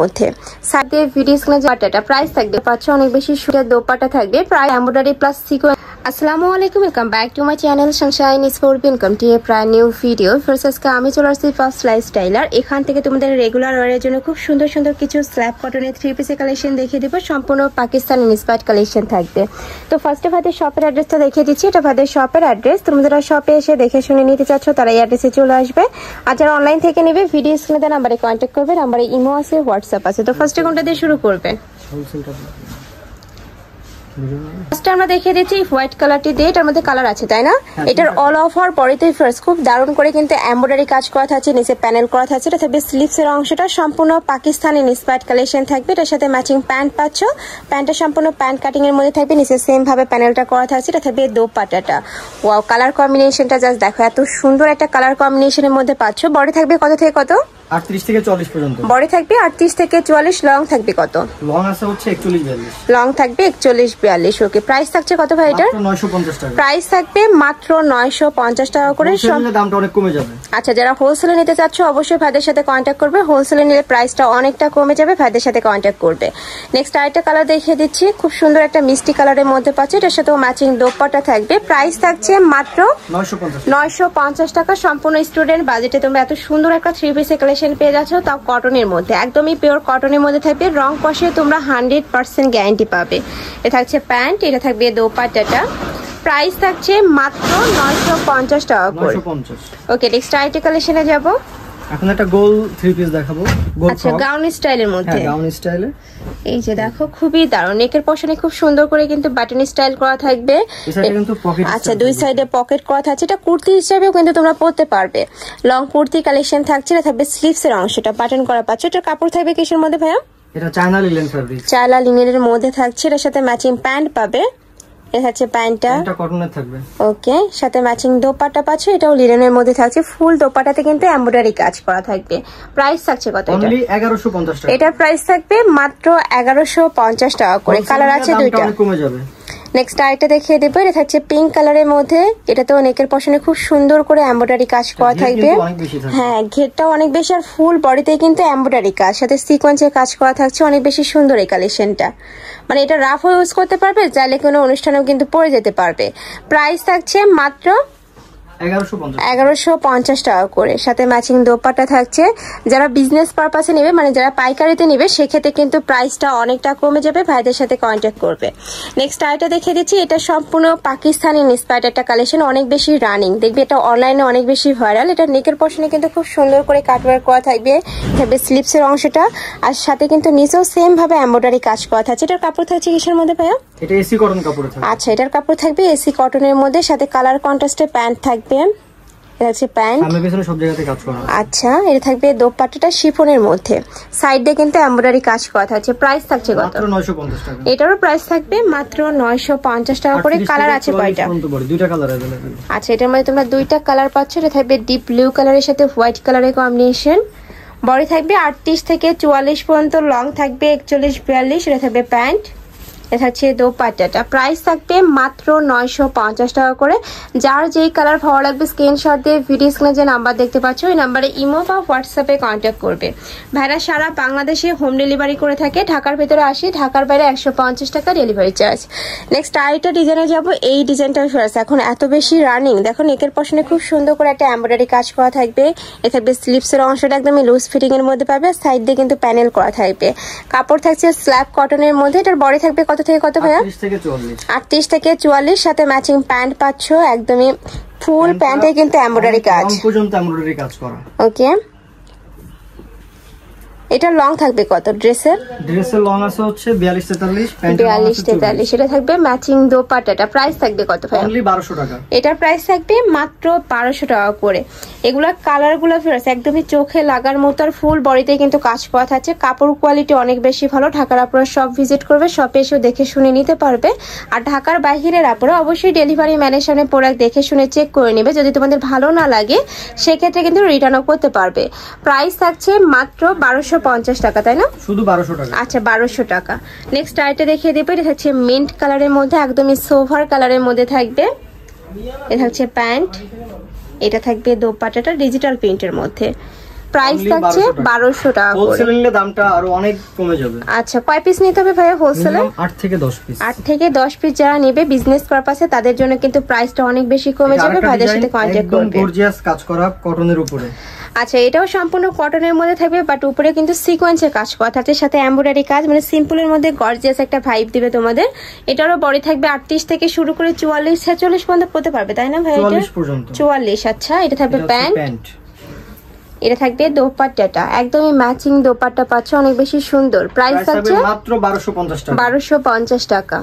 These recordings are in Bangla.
মধ্যে সাইডে ভিডিও স্ক্রিনে যে পাটাটা প্রাইস থাকবে পাচ্ছে অনেক বেশি সুন্দর দোপাট্টা থাকবে প্রায় এমব্রয়ডারি প্লাস সিকোয়েন্স। আসসালামু আলাইকুম, welcome back to my channel sunshine sport income to a প্রায় নিউ ভিডিও। ফার্স্ট আজকে আমি চলে আসছি ফার্স্ট লাইফস্টাইলার। এখান থেকে তোমাদের রেগুলার ওয়ারের জন্য খুব সুন্দর সুন্দর কিছু স্ল্যাব কটনের 3 পিসের কালেকশন দেখিয়ে দিব, সম্পূর্ণ পাকিস্তান ইন্সপায়ার্ড কালেকশন থাকবে। তো ফার্স্টে ভাদের শপের অ্যাড্রেসটা দেখিয়ে দিচ্ছি, এটা ভাদের শপের অ্যাড্রেস। তোমরা যারা শপে এসে দেখে শুনে নিতে চাচ্ছ তারা এই অ্যাড্রেসে চলে আসবে, আর যারা অনলাইন থেকে নেবে ভিডিও স্ক্রিনে দেওয়া নাম্বারে কন্ট্যাক্ট করবে। নাম্বারে ইমো আছে, হোয়াটসঅ্যাপ আছে। তো ফার্স্টে কোনটা দিয়ে শুরু করবেন? ফার্স্টে আমরা দেখিয়ে দিচ্ছি হোয়াইট কালারটি দিয়ে, এটার মধ্যে কালার আছে তাই না? এটার অল ওভার বডিতে ফার্স্ট খুব দারুণ করে কিন্তু এমব্রয়ডারি কাজ করা থাকছে, নিচে প্যানেল করা থাকছে। এটা থাকবে স্লিভসের অংশটা সম্পূর্ণ পাকিস্তানি ইন্সপায়ার্ড কালেকশন থাকবে। এটার সাথে ম্যাচিং প্যান্ট পাচ্ছ, প্যান্টটা সম্পূর্ণ প্যান্ট কাটিং এর মধ্যে থাকবে, নিচে সেম ভাবে প্যানেলটা করা থাকছে। এটা থাকবে দোপাট্টাটা। ওয়াও, কালার কম্বিনেশনটা জাস্ট দেখো, এত সুন্দর একটা কালার কম্বিনেশনের মধ্যে পাচ্ছ। বডি থাকবে কত থেকে কত? 38 থেকে 40 পর্যন্ত বডি থাকবে 38 থেকে 44। লং থাকবে কত? লং আছে হচ্ছে 41-42। লং থাকবে 41-42। ওকে, প্রাইস থাকছে কত ভাই এটার? 950 টাকা। প্রাইস থাকবে মাত্র 950 টাকা করে। দামটা অনেক কমে যাবে। আচ্ছা, যারা হোলসেলে নিতে চাচ্ছ অবশ্যই ভাইদের সাথে কন্ট্যাক্ট করবে। হোলসেলে নিলে প্রাইসটা অনেকটা কমে যাবে, ভাইদের সাথে কন্ট্যাক্ট করবে। নেক্সট আরেকটা কালার দেখিয়ে দিচ্ছি, খুব সুন্দর একটা মিষ্টি কালারের মধ্যে পাচ্ছি। এটার সাথেও ম্যাচিং দোপাট্টা থাকবে। প্রাইস থাকছে মাত্র 950 টাকা। সম্পূর্ণ স্টুডেন্ট বাজেটে তোমরা এত সুন্দর একটা 3 পিসের কালেকশন পেয়ে যাচ্ছ, তাও কটনের মধ্যে, একদমই পিওর কটনের মধ্যে থাকবে। রং কষে তোমরা 100% গ্যারান্টি পাবে। এটা থাকছে প্যান্ট, এটা থাকবে দোপাট্টাটা। প্রাইস থাকছে মাত্র 950 টাকা করে। ওকে, নেক্সট আইটেম কালেকশনে যাব। এখন একটা গোল 3 পিস দেখাবো। গোল আচ্ছা, গাউন স্টাইলের মধ্যে। হ্যাঁ, গাউন স্টাইলে। এই যে দেখো, খুবই দারুণ। নেকের পশনে খুব সুন্দর করে কিন্তু বাটন স্টাইল করা থাকবে। আচ্ছা, দুই সাইডে পকেট করা থাকছে। এটা কুর্তি হিসেবেও কিন্তু তোমরা পরতে পারবে। লং কুর্তি কালেকশন থাকছে। এটা থাকবে স্লিভসের অংশটা বাটন করা পাচ্ছ। এটার কাপড় থাকবে কিসের মধ্যে ভাইয়া? এটা চায়না লিনেন ফেব্রিক। চায়না লিনেনের মধ্যে থাকছে। এর সাথে ম্যাচিং প্যান্ট পাবে। এটা হচ্ছে প্যান্টটা, কটনের থাকবে। ওকে, সাথে ম্যাচিং দোপাট্টা পাচ্ছ, এটাও লিনেনের মধ্যে থাকছে। ফুল দোপাট্টাতে কিন্তু এমব্রয়ডারি কাজ করা থাকবে। প্রাইস থাকছে কত? এটা 1150 টাকা। এটার প্রাইস থাকবে মাত্র 1150 টাকা করে। কালার আছে দুইটা। কমে যাবে। নেক্সট আরেকটা দেখিয়ে দেবো, এটা থাকছে পিঙ্ক কালারের মধ্যে। এটাতেও নেকের পশনে খুব সুন্দর করে এমব্রয়ডারি কাজ করা থাকবে। হ্যাঁ, ঘেরটাও অনেক বেশি, আর ফুল বডিতে কিন্তু এমব্রয়ডারি কাজ, সাথে সিকোয়েন্সের কাজ করা থাকছে। অনেক বেশি সুন্দর এই কালেকশনটা। মানে এটা রাফ ইউজ করতে পারবে, চাইলে কোনো অনুষ্ঠানেও কিন্তু পরে যেতে পারবে। প্রাইস থাকছে মাত্র 1150 টাকা করে, সাথে ম্যাচিং দোপাট্টা থাকছে। যারা বিজনেস পারপাসে নেবে, মানে যারা পাইকারিতে নেবে, সেক্ষেত্রে কিন্তু প্রাইসটা অনেকটা কমে যাবে, ভাইদের সাথে কন্ট্যাক্ট করবে। নেক্সট আইটা দেখিয়ে দিচ্ছি, এটা সম্পূর্ণ পাকিস্তানি ইন্সপায়ার্ড একটা কালেকশন, অনেক বেশি রানিং। দেখবে এটা অনলাইনে অনেক বেশি ভাইরাল। এটা নেকের পশনে কিন্তু খুব সুন্দর করে কাটওয়ার্ক করা থাকবে, থাকবে স্লিপসের অংশটা, আর সাথে কিন্তু নিচেও সেম ভাবে এমব্রয়ডারি কাজ করা থাকছে। এটার কাপড় থাকছে কিসের মধ্যে ভাইয়া? এটা এসি কটন কাপড় থাকবে। আচ্ছা, এটার কাপড় থাকবে এসি কটনের মধ্যে, সাথে কালার কন্ট্রাস্টে প্যান্ট থাকবে। এটা হচ্ছে প্যান্ট, সামনে পিছনে সব জায়গাতে কাজ করা। আচ্ছা, এটা থাকবে দোপাট্টাটা শিফনের মধ্যে, সাইডে কিন্তু এমব্রয়ডারি কাজ করা থাকছে। প্রাইস থাকছে কত? মাত্র 950 টাকা। এটারও প্রাইস থাকবে মাত্র 950 টাকা করে। কালার আছে কয়টা? দুইটা কালার अवेलेबल। আচ্ছা, এটার মধ্যে তোমরা দুইটা কালার পাচ্ছ। এটা থাকবে ডিপ ব্লু কালারের সাথে হোয়াইট কালারের কম্বিনেশন। বডি থাকবে 38 থেকে 44 পর্যন্ত। লং থাকবে 41-42। এটা থাকবে প্যান্ট, এটা হচ্ছে দোপাট্টাটা। প্রাইস থাকবে মাত্র 950 টাকা করে। যার যেই কালার ভালো লাগবে স্ক্রিনশট দিয়ে ভিডিও স্ক্রিনে যে নাম্বার দেখতে পাচ্ছ, ওই নাম্বারে ইমো বা হোয়াটসঅ্যাপে কন্ট্যাক্ট করবে। ভাইরা সারা বাংলাদেশে হোম ডেলিভারি করে থাকে। ঢাকার ভেতরে আসি, ঢাকার বাইরে 150 টাকা ডেলিভারি চার্জ। নেক্সট আরেকটা ডিজাইনে যাব। এই ডিজাইনটা এখন এত বেশি রানিং। দেখো, নেকের পশনে খুব সুন্দর করে একটা এমব্রয়ডারি কাজ করা থাকবে। এ থাকবে স্লিভসের অংশটা একদমই লুজ ফিটিং এর মধ্যে পাবে, সাইড দিয়ে কিন্তু প্যানেল করা থাকবে। কাপড় থাকছে স্ল্যাব কটনের মধ্যে। এটার বডি থাকবে কত থেকে কত ভাইয়া? 38 থেকে 44, সাথে ম্যাচিং প্যান্ট পাচ্ছ। একদমই ফুল প্যান্টে কিন্তু এমব্রয়ডারি কাজ পর্যন্ত এমব্রয়ডারি কাজ করা। ওকে, এটা লং থাকবে কত? ড্রেসের লং আছে হচ্ছে 42-43, প্যান্ট 42-43। এটা থাকবে ম্যাচিং দোপাট্টাটা। প্রাইস থাকবে কত ভাই? অনলি 1200 টাকা। এটার প্রাইস থাকবে মাত্র 1200 টাকা করে। এগুলা কালার গুলো ফেরত একদমই চোখে লাগার মতো, আর ফুল বডিতে কিন্তু কাজ করা থাকছে। কাপড় কোয়ালিটি অনেক বেশি ভালো। ঢাকার আপনারা সব ভিজিট করবে, শপে এসে দেখে শুনে নিতে পারবে। আর ঢাকার বাইরের আপনারা অবশ্যই ডেলিভারি ম্যানের সামনে প্রোডাক্ট দেখে শুনে চেক করে নেবে। যদি তোমাদের ভালো না লাগে সেক্ষেত্রে কিন্তু রিটার্নও করতে পারবে। প্রাইস থাকছে মাত্র 1250 টাকা, তাই না? শুধু 1200 টাকা। আচ্ছা, 1200 টাকা। নেক্সট আইটা দেখিয়ে দেবো। এটা হচ্ছে মিন্ট কালারের মধ্যে, একদমই সোভার কালারের মধ্যে থাকবে। এটা হচ্ছে প্যান্ট, এটা থাকবে দোপাট্টাটা ডিজিটাল প্রিন্টের মধ্যে। প্রাইস থাকছে 1200 টাকা করে। হোলসেল নিলে দামটা আরো অনেক কমে যাবে। আচ্ছা, কয় পিস নিতে হবে ভাইয়া হোলসেলে? 8 থেকে 10 পিস। 8 থেকে 10 পিস যারা নেবে বিজনেস পারপাসে তাদের জন্য কিন্তু প্রাইসটা অনেক বেশি কমে যাবে। ভাইদের সাথে কন্টাক্ট করবে। একদম গর্জিয়াস কাজ করা কটনের উপরে। আচ্ছা, এটাও সম্পূর্ণ কটনের মধ্যে থাকবে, বাট উপরে কিন্তু সিকোয়েন্সের কাজ করা থাকছে, সাথে এমব্রয়ডারি কাজ, মানে সিম্পলের মধ্যে গর্জিয়াস একটা ভাইব দিবে তোমাদের। এটারও বডি থাকবে 38 থেকে শুরু করে 44-46 পর্যন্ত পড়তে পারবে, তাই না ভাই? 44 পর্যন্ত। 44। আচ্ছা, এটা থাকবে প্যান্ট, এটা থাকবে দোপাট্টাটা, একদমই ম্যাচিং দোপাট্টা পাচ্ছ, অনেক বেশি সুন্দর। প্রাইস থাকছে মাত্র 1250 টাকা। 1250 টাকা।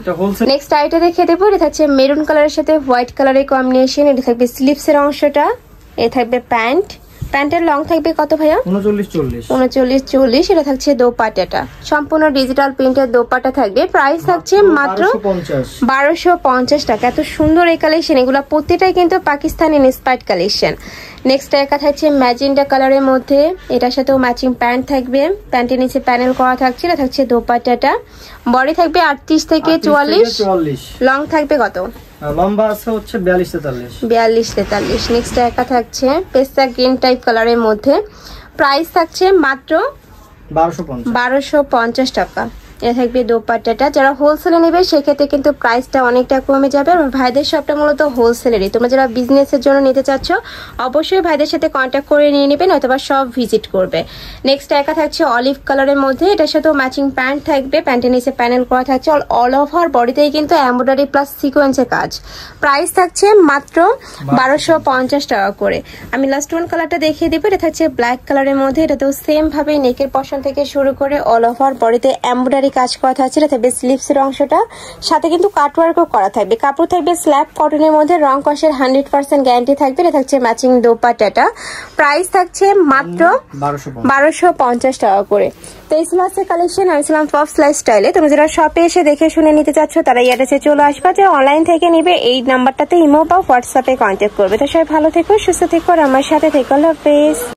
নেক্সট আইটা দেখে দেবো, এটা থাকছে মেরুন কালারের সাথে হোয়াইট কালারের কম্বিনেশন। এটা থাকবে স্লিভসের অংশটা, এটা থাকবে প্যান্ট, প্যান্টের লং থাকবে কত ভাইয়া? 39-40। এটা থাকছে দোপাট্টাটা, সম্পূর্ণ ডিজিটাল প্রিন্টের দোপাট্টা থাকবে। প্রাইস থাকছে মাত্র 1250 টাকা। এত সুন্দর এই কালেকশন, এগুলো প্রত্যেকটাই কিন্তু পাকিস্তানি ইন্সপায়ার্ড কালেকশন। নেক্সট একটা থাকছে ম্যাজেন্টা কালারের মধ্যে, এটার সাথেও ম্যাচিং প্যান্ট থাকবে, প্যান্টের নিচে প্যানেল করা থাকছে। এটা থাকছে দোপাট্টাটা, বডি থাকবে 38 থেকে 44, লং থাকবে কত? লম্বা আছে হচ্ছে 42-43। নেক্সট একটা থাকছে পেস্তা গ্রিন টাইপ কালারের মধ্যে, প্রাইস থাকছে মাত্র 1250 টাকা। এটা থাকবে দোপাট্টাটা, যারা হোলসেলে নেবে সেক্ষেত্রে কিন্তু প্রাইসটা অনেকটা কমে যাবে। আর ভাইদের শপটা মূলত হোলসেলেরই, তোমরা যারা বিজনেসের জন্য নিতে চাচ্ছ অবশ্যই ভাইদের সাথে কন্ট্যাক্ট করে নিয়ে নেবেন, অথবা সব ভিজিট করবে। নেক্সট একা থাকছে অলিভ কালারের মধ্যে, এটার সাথেও ম্যাচিং প্যান্ট থাকবে, প্যান্টের নিচে প্যানেল করা থাকছে, অল ওভার বডিতেই কিন্তু এমব্রয়ডারি প্লাস সিকোয়েন্সের কাজ। প্রাইস থাকছে মাত্র 1250 টাকা করে। আমি লাস্ট ওয়ান কালারটা দেখিয়ে দিব, এটা থাকছে ব্ল্যাক কালারের মধ্যে, এটাতেও সেম ভাবে নেকের পশন থেকে শুরু করে অল ওভার বডিতে এমব্রয়ডারি কাজ করা থাকছে। এটা থাকবে স্লিভসের অংশটা, সাথে কিন্তু কাটওয়ার্কও করা থাকবে। কাপড় থাকবে স্ল্যাব কটনের মধ্যে, রং কষের 100% গ্যারান্টি থাকবে। এটা থাকছে ম্যাচিং দোপাট্টাটা, প্রাইস থাকছে মাত্র 1250 টাকা করে। তো এই ছিল আজকের কালেকশন। আমি ছিলাম পপস লাইফস্টাইলে। তোমরা যারা শপে এসে দেখে শুনে নিতে চাচ্ছ তারা এই অ্যাড্রেসে চলে আসবা, যারা অনলাইন থেকে নিবে এই নাম্বারটাতে ইমো বা হোয়াটসঅ্যাপে কন্ট্যাক্ট করবে। তো সবাই ভালো থেকো, সুস্থ থেকো, আর আমার সাথে থেকো। আল্লাহ হাফেজ।